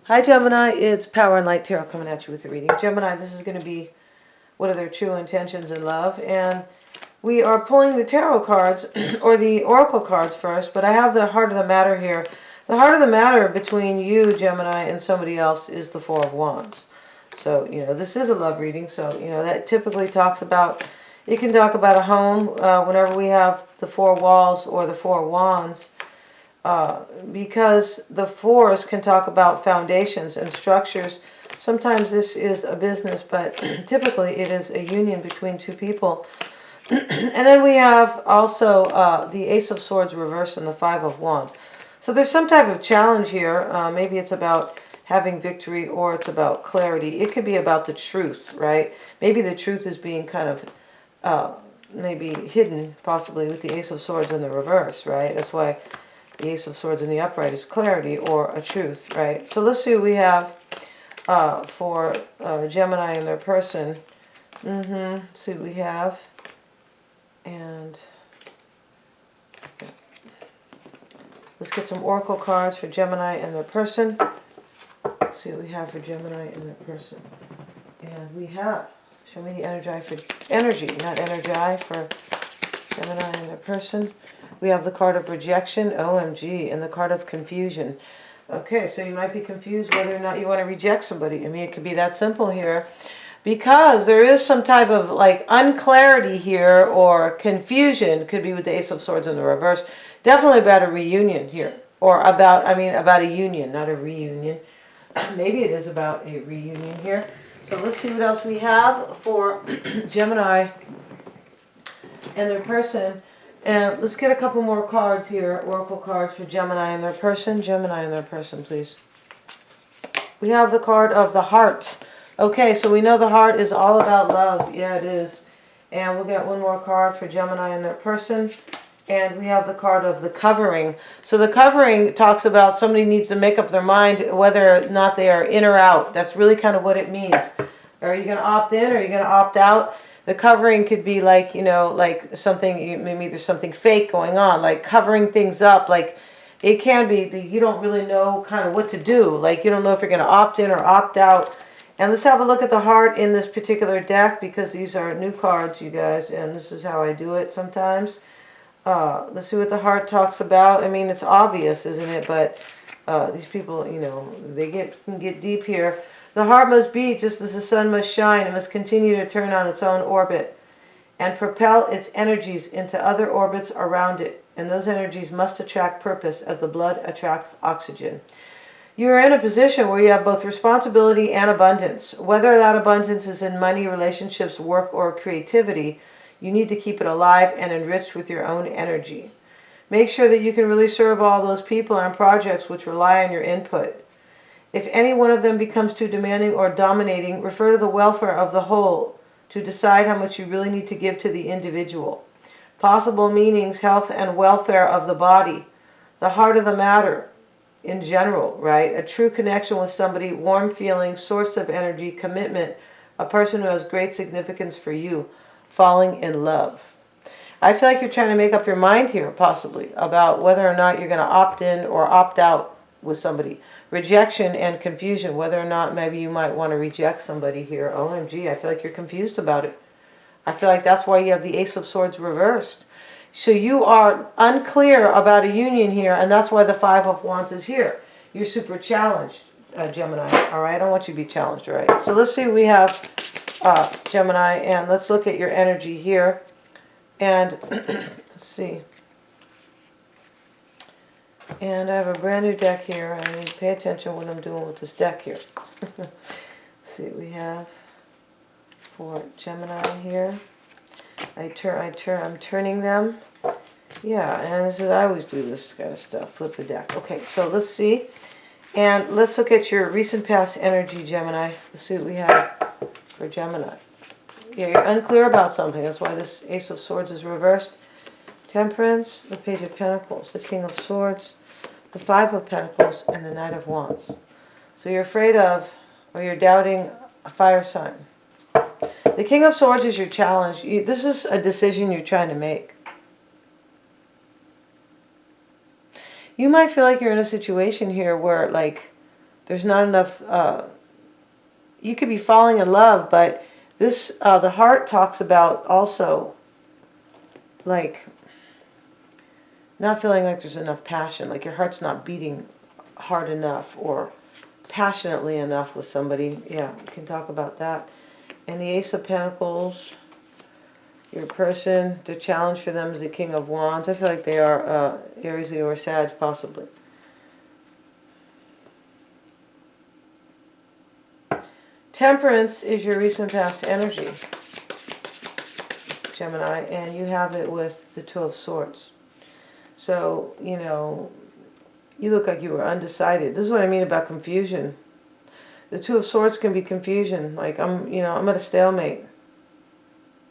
Hi Gemini, it's Power and Light Tarot coming at you with a reading. Gemini, this is going to be what are their true intentions in love, and we are pulling the tarot cards or the oracle cards first, but I have the heart of the matter here. The heart of the matter between you, Gemini, and somebody else is the Four of Wands. So, this is a love reading, so, that typically talks about, it can talk about a home whenever we have the four walls or the four wands. Because the fours can talk about foundations and structures. Sometimes this is a business, but typically it is a union between two people. And then we have also the Ace of Swords reversed and the Five of Wands. So there's some type of challenge here. Maybe it's about having victory or it's about clarity. It could be about the truth, right? Maybe the truth is being kind of maybe hidden, possibly with the Ace of Swords in the reverse, right? That's why the Ace of Swords in the upright is clarity or a truth, right? So let's see what we have for Gemini and their person. Let's see what we have. And let's get some oracle cards for Gemini and their person. Let's see what we have for Gemini and their person. And we have, show me the energy for Gemini and their person. We have the card of rejection, OMG, and the card of confusion. Okay, so you might be confused whether or not you want to reject somebody. I mean, it could be that simple here. Because there is some type of like unclarity here or confusion. Could be with the Ace of Swords in the reverse. Definitely about a reunion here. Or about a union, not a reunion. Maybe it is about a reunion here. So let's see what else we have for Gemini and their person. And let's get a couple more cards here, oracle cards for Gemini and their person. Gemini and their person, please. We have the card of the heart. Okay, so we know the heart is all about love. Yeah, it is. And we'll get one more card for Gemini and their person. And we have the card of the covering. So the covering talks about somebody needs to make up their mind whether or not they are in or out. That's really kind of what it means. Are you going to opt in or are you going to opt out? The covering could be like, like something, maybe there's something fake going on, like covering things up. Like it can be that you don't really know kind of what to do. Like you don't know if you're going to opt in or opt out. And let's have a look at the heart in this particular deck because these are new cards, you guys. And this is how I do it sometimes. Let's see what the heart talks about. I mean, it's obvious, isn't it? But these people, they can get deep here. The heart must beat just as the sun must shine. It must continue to turn on its own orbit and propel its energies into other orbits around it. And those energies must attract purpose as the blood attracts oxygen. You are in a position where you have both responsibility and abundance. Whether that abundance is in money, relationships, work, or creativity, you need to keep it alive and enriched with your own energy. Make sure that you can really serve all those people and projects which rely on your input. If any one of them becomes too demanding or dominating, refer to the welfare of the whole to decide how much you really need to give to the individual. Possible meanings, health and welfare of the body, the heart of the matter in general, right? A true connection with somebody, warm feelings, source of energy, commitment, a person who has great significance for you, falling in love. I feel like you're trying to make up your mind here, possibly, about whether or not you're going to opt in or opt out with somebody. Rejection and confusion, whether or not maybe you might want to reject somebody here. OMG, I feel like you're confused about it. I feel like that's why you have the Ace of Swords reversed. So you are unclear about a union here, and that's why the Five of Wands is here. You're super challenged, Gemini. All right, I don't want you to be challenged, all right? So let's see what we have, Gemini, and let's look at your energy here. And let's see. And I have a brand new deck here. I need to pay attention to what I'm doing with this deck here. Let's see what we have for Gemini here. I'm turning them. Yeah, and this is, I always do this kind of stuff. Flip the deck. Okay, so let's see. And let's look at your recent past energy, Gemini. Let's see what we have for Gemini. Yeah, you're unclear about something. That's why this Ace of Swords is reversed. Temperance, the Page of Pentacles, the King of Swords, the Five of Pentacles, and the Knight of Wands. So you're afraid of, or you're doubting a fire sign. The King of Swords is your challenge. This is a decision you're trying to make. You might feel like you're in a situation here where, like, There's not enough, you could be falling in love, but this, the heart talks about also, like, not feeling like there's enough passion, like your heart's not beating hard enough or passionately enough with somebody. Yeah, we can talk about that. And the Ace of Pentacles, your person, the challenge for them is the King of Wands. I feel like they are Aries, Leo, or Sag, possibly. Temperance is your recent past energy, Gemini, and you have it with the Two of Swords. So, you know, you look like you were undecided. This is what I mean about confusion. The Two of Swords can be confusion. Like, I'm at a stalemate.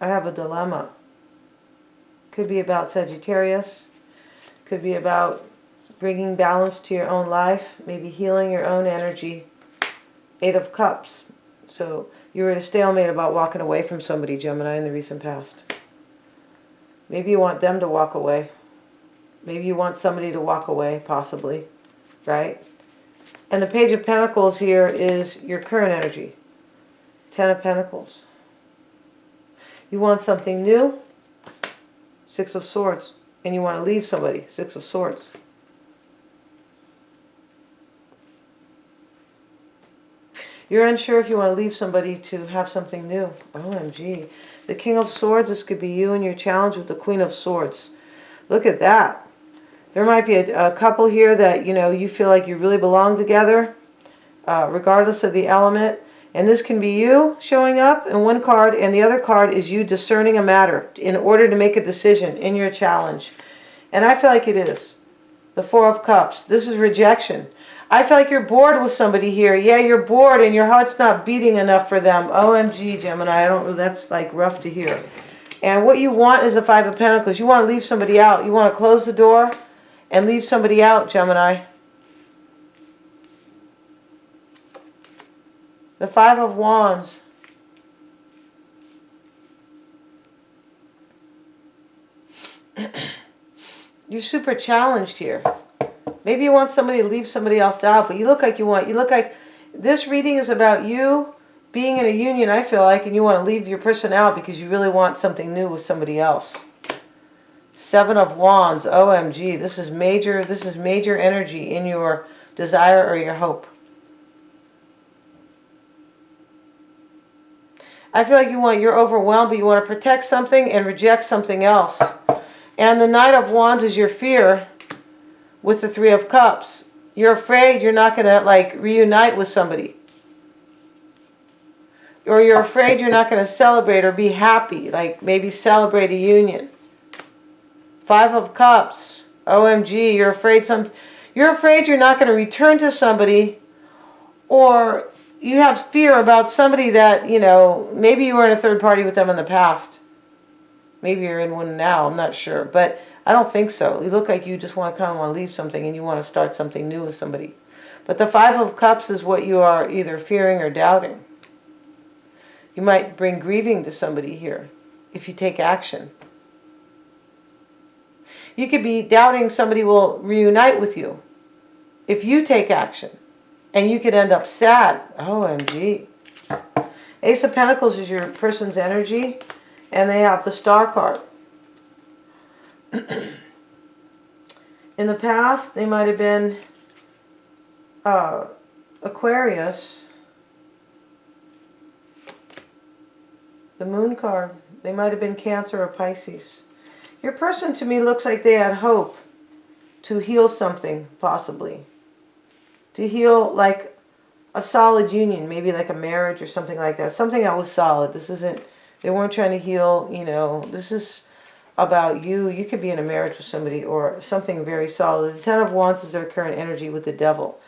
I have a dilemma. Could be about Sagittarius. Could be about bringing balance to your own life. Maybe healing your own energy. Eight of Cups. So you were at a stalemate about walking away from somebody, Gemini, in the recent past. Maybe you want them to walk away. Maybe you want somebody to walk away, possibly. Right? And the Page of Pentacles here is your current energy. Ten of Pentacles. You want something new. Six of Swords. And you want to leave somebody. Six of Swords. You're unsure if you want to leave somebody to have something new. OMG. The King of Swords, this could be you and your challenge with the Queen of Swords. Look at that. There might be a couple here that, you know, you feel like you really belong together, regardless of the element. And this can be you showing up in one card, and the other card is you discerning a matter in order to make a decision in your challenge. And I feel like it is. The Four of Cups. This is rejection. I feel like you're bored with somebody here. Yeah, you're bored and your heart's not beating enough for them. OMG, Gemini. That's like rough to hear. And what you want is the Five of Pentacles. You want to leave somebody out. You want to close the door and leave somebody out, Gemini. The Five of Wands. You're super challenged here. Maybe you want somebody to leave somebody else out, but you look like this reading is about you being in a union, I feel like, and you want to leave your person out because you really want something new with somebody else. Seven of Wands, OMG, this is major energy in your desire or your hope. I feel like you're overwhelmed, but you want to protect something and reject something else. And the Knight of Wands is your fear with the Three of Cups. You're afraid you're not going to, like, reunite with somebody. Or you're afraid you're not going to celebrate or be happy, like maybe celebrate a union. Five of Cups. OMG, you're afraid you're not going to return to somebody, or you have fear about somebody that, you know, maybe you were in a third party with them in the past. Maybe you're in one now, I'm not sure. But I don't think so. You look like you just want to leave something and you want to start something new with somebody. But the Five of Cups is what you are either fearing or doubting. You might bring grieving to somebody here if you take action. You could be doubting somebody will reunite with you if you take action. And you could end up sad. OMG. Ace of Pentacles is your person's energy. And they have the Star card. In the past, they might have been Aquarius. The Moon card. They might have been Cancer or Pisces. Your person, to me, looks like they had hope to heal something, possibly. To heal, like, a solid union. Maybe like a marriage or something like that. Something that was solid. This isn't... They weren't trying to heal, you know. This is about you. You could be in a marriage with somebody or something very solid. The Ten of Wands is their current energy with the Devil.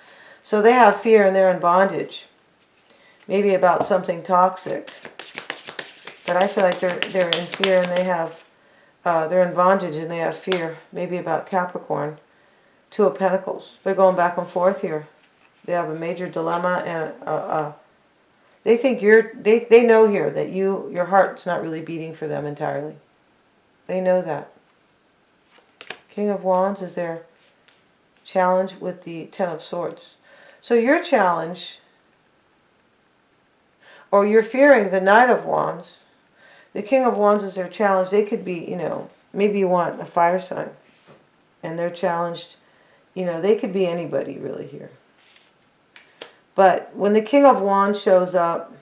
So they have fear and they're in bondage. Maybe about something toxic. But I feel like they're in fear and they're in bondage and they have fear. Maybe about Capricorn. Two of Pentacles. They're going back and forth here. They have a major dilemma and they think they know here that your heart's not really beating for them entirely. They know that. King of Wands is their challenge with the Ten of Swords. So your challenge, or you're fearing the Knight of Wands. The King of Wands is their challenge. They could be, you know, maybe you want a fire sign. And they're challenged, you know, they could be anybody really here. But when the King of Wands shows up,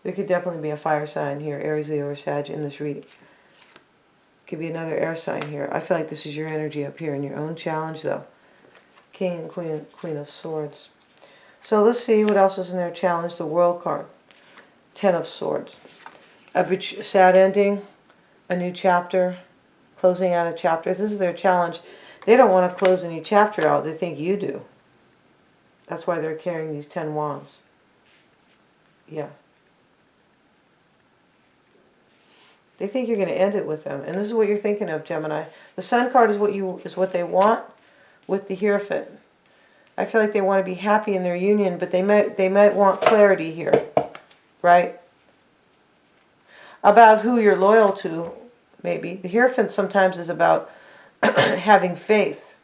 there could definitely be a fire sign here, Aries, Leo, or Sag in this reading. Could be another air sign here. I feel like this is your energy up here in your own challenge, though. King and Queen of Swords. So let's see what else is in their challenge. The World card. 10 of Swords. A sad ending, a new chapter, closing out a chapter. This is their challenge. They don't want to close any chapter out. They think you do. That's why they're carrying these 10 wands. Yeah. They think you're going to end it with them. And this is what you're thinking of, Gemini. The Sun card is what they want with the Hierophant. I feel like they want to be happy in their union, but they might want clarity here, right? About who you're loyal to, maybe. The Hierophant sometimes is about having faith,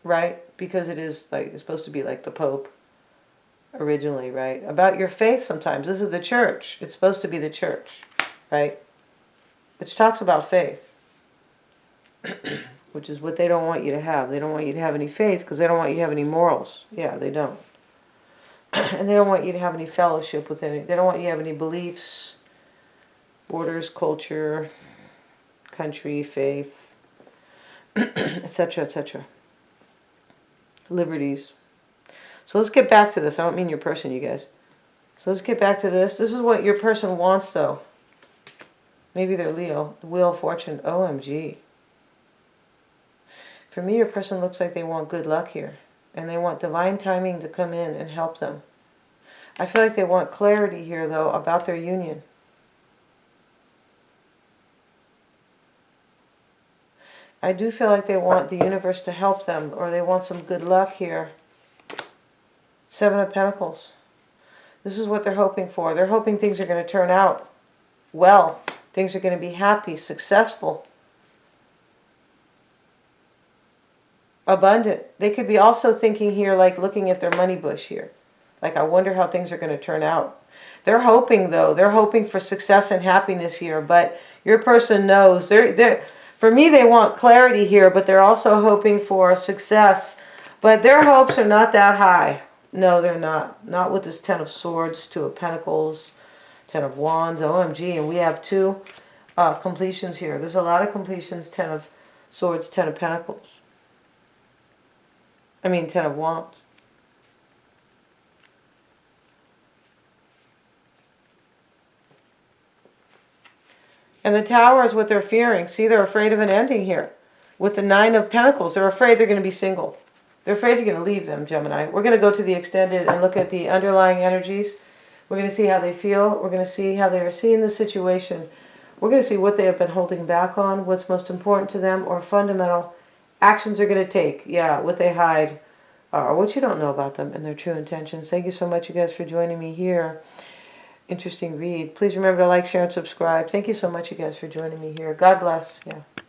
right? Because it is like, it's supposed to be like the Pope originally, right? About your faith sometimes. This is the church. It's supposed to be the church, right? Which talks about faith. Which is what they don't want you to have. They don't want you to have any faith because they don't want you to have any morals. Yeah, they don't. And they don't want you to have any fellowship with any. They don't want you to have any beliefs, borders, culture, country, faith, etc., etc. Liberties. So let's get back to this. I don't mean your person, you guys. So let's get back to this. This is what your person wants, though. Maybe they're Leo. The Wheel of Fortune. OMG. For me, your person looks like they want good luck here. And they want divine timing to come in and help them. I feel like they want clarity here, though, about their union. I do feel like they want the universe to help them, or they want some good luck here. 7 of Pentacles. This is what they're hoping for. They're hoping things are going to turn out well. Things are going to be happy, successful, abundant. They could be also thinking here, like looking at their money bush here. Like, I wonder how things are going to turn out. They're hoping, though. They're hoping for success and happiness here. But your person knows. For me, they want clarity here, but they're also hoping for success. But their hopes are not that high. No, they're not. Not with this 10 of Swords, 2 of Pentacles, 10 of Wands, OMG. And we have 2 completions here. There's a lot of completions, 10 of Swords, 10 of Pentacles. 10 of Wands. And the Tower is what they're fearing. See, they're afraid of an ending here. With the 9 of Pentacles, they're afraid they're going to be single. They're afraid you're going to leave them, Gemini. We're going to go to the extended and look at the underlying energies. We're going to see how they feel. We're going to see how they are seeing the situation. We're going to see what they have been holding back on, what's most important to them, or fundamental actions they're going to take. Yeah, what they hide, or what you don't know about them and their true intentions. Thank you so much, you guys, for joining me here. Interesting read. Please remember to like, share, and subscribe. Thank you so much, you guys, for joining me here. God bless. Yeah.